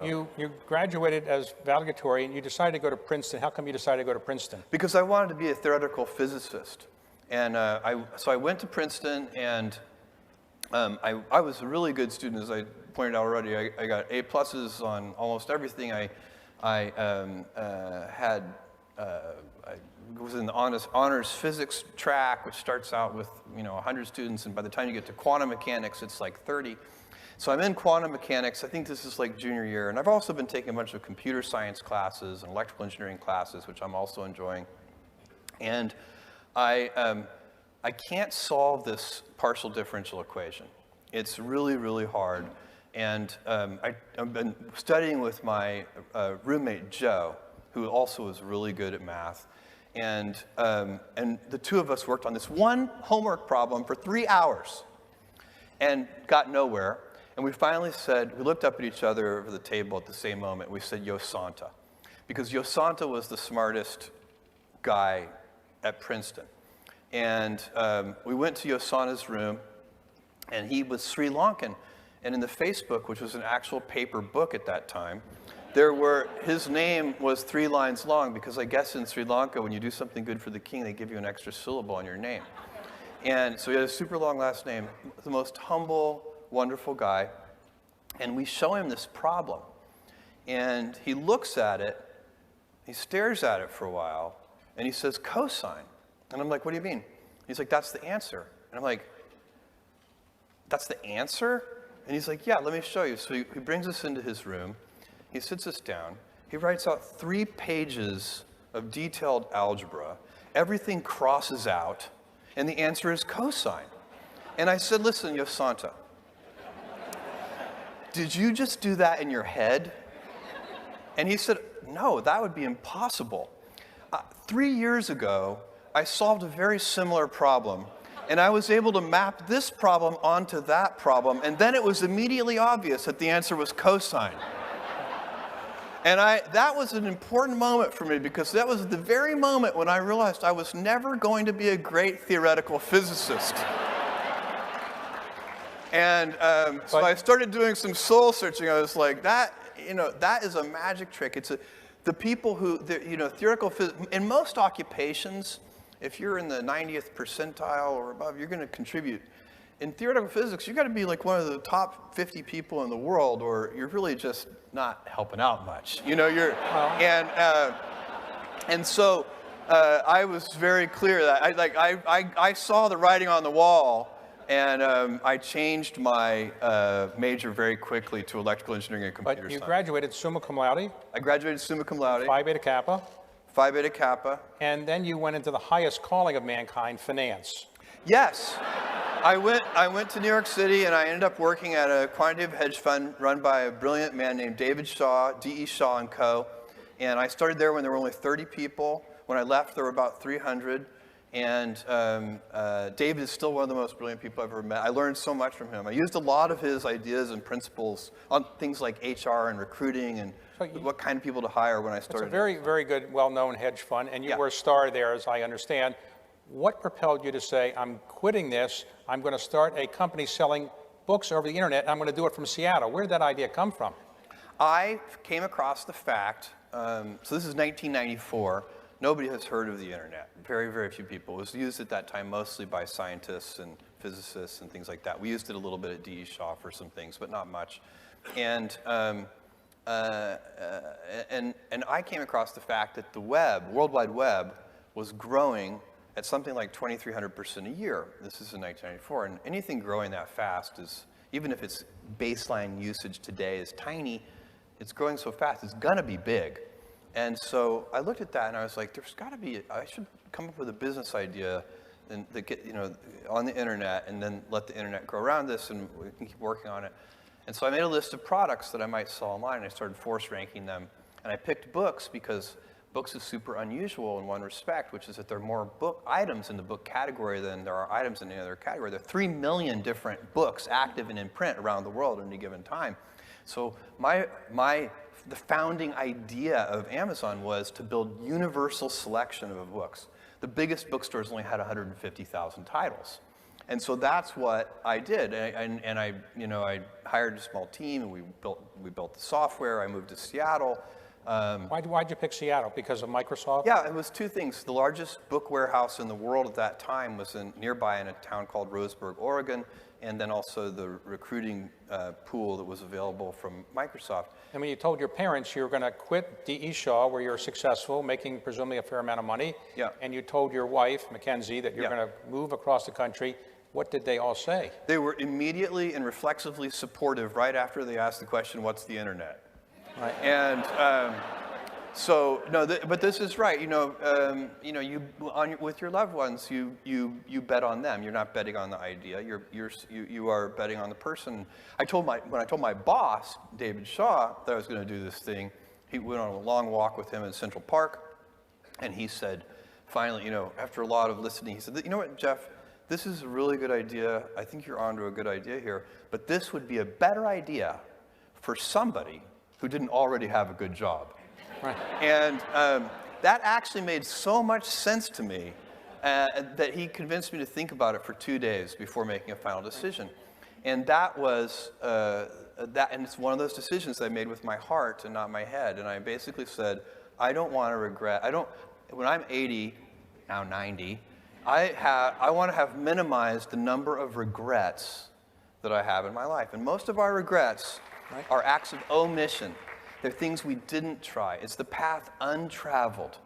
You graduated as valedictorian. You decided to go to Princeton. How come you decided to go to Princeton? Because I wanted to be a theoretical physicist. And so I went to Princeton, and I was a really good student, as I pointed out already. I got A+s on almost everything. I was in the honors physics track, which starts out with 100 students, and by the time you get to quantum mechanics, it's like 30. So I'm in quantum mechanics. I think this is like junior year, and I've also been taking a bunch of computer science classes and electrical engineering classes, which I'm also enjoying. And I can't solve this partial differential equation. It's really, really hard. And I've been studying with my roommate, Joe, who also is really good at math. And the two of us worked on this one homework problem for 3 hours and got nowhere. And we finally said, we looked up at each other over the table at the same moment. We said, Yo Santa. Because Yo Santa was the smartest guy at Princeton. And we went to Yo Santa's room, and he was Sri Lankan. And in the Facebook, which was an actual paper book at that time, his name was 3 lines long, because I guess in Sri Lanka, when you do something good for the king, they give you an extra syllable on your name. And so he had a super long last name, the most humble, wonderful guy. And we show him this problem. And he looks at it, he stares at it for a while, and he says, cosine. And I'm like, what do you mean? He's like, that's the answer. And I'm like, that's the answer? And he's like, yeah, let me show you. So he brings us into his room. He sits us down. He writes out 3 pages of detailed algebra. Everything crosses out, and the answer is cosine. And I said, listen, Yo Santa, did you just do that in your head? And he said, no, that would be impossible. 3 years ago, I solved a very similar problem, and I was able to map this problem onto that problem, and then it was immediately obvious that the answer was cosine. And that was an important moment for me, because that was the very moment when I realized I was never going to be a great theoretical physicist. And so I started doing some soul searching. I was like, that is a magic trick. The people who, theoretical physics, in most occupations, if you're in the 90th percentile or above, you're going to contribute. In theoretical physics, you've got to be like one of the top 50 people in the world, or you're really just not helping out much. And so I was very clear that I saw the writing on the wall, and I changed my major very quickly to electrical engineering and computer science. But you graduated summa cum laude. I graduated summa cum laude. Phi Beta Kappa. Phi Beta Kappa. And then you went into the highest calling of mankind, finance. Yes. I went to New York City, and I ended up working at a quantitative hedge fund run by a brilliant man named David Shaw, D.E. Shaw & Co. And I started there when there were only 30 people. When I left, there were about 300. And David is still one of the most brilliant people I've ever met. I learned so much from him. I used a lot of his ideas and principles on things like HR and recruiting and what kind of people to hire when I started. It's a very, very good, well-known hedge fund, and you were a star there, as I understand. What propelled you to say, I'm quitting this, I'm going to start a company selling books over the internet, and I'm going to do it from Seattle? Where did that idea come from? I came across the fact, so this is 1994, nobody has heard of the internet. Very, very few people. It was used at that time mostly by scientists and physicists and things like that. We used it a little bit at D.E. Shaw for some things, but not much. And I came across the fact that the web, World Wide Web, was growing at something like 2,300% a year. This is in 1994, and anything growing that fast is, even if its baseline usage today is tiny, it's growing so fast, it's gonna be big. And so I looked at that and I was like, there's gotta be, I should come up with a business idea and that get, on the internet, and then let the internet grow around this, and we can keep working on it. And so I made a list of products that I might sell online, and I started force ranking them. And I picked books because books is super unusual in one respect, which is that there are more book items in the book category than there are items in any other category. There are 3 million different books active and in print around the world at any given time. So the founding idea of Amazon was to build universal selection of books. The biggest bookstores only had 150,000 titles. And so that's what I did. And I, you know, I hired a small team, and we built the software. I moved to Seattle. Why'd you pick Seattle? Because of Microsoft? Yeah, it was two things. The largest book warehouse in the world at that time was nearby in a town called Roseburg, Oregon, and then also the recruiting pool that was available from Microsoft. And when you told your parents you were going to quit D.E. Shaw, where you were successful, making presumably a fair amount of money, yeah. and you told your wife, Mackenzie, that you're yeah. going to move across the country, what did they all say? They were immediately and reflexively supportive right after they asked the question, what's the internet? Right. And so, no, but this is right. You know, with your loved ones, you bet on them. You're not betting on the idea. You are betting on the person. When I told my boss, David Shaw, that I was going to do this thing, he went on a long walk with him in Central Park, and he said, finally, you know, after a lot of listening, he said, you know what, Jeff, this is a really good idea. I think you're onto a good idea here, but this would be a better idea for somebody who didn't already have a good job. Right. And that actually made so much sense to me that he convinced me to think about it for 2 days before making a final decision. And that was, and it's one of those decisions I made with my heart and not my head. And I basically said, I don't want to regret, when I'm 80, now 90, I want to have minimized the number of regrets that I have in my life. And most of our regrets are acts of omission. They're things we didn't try. It's the path untraveled.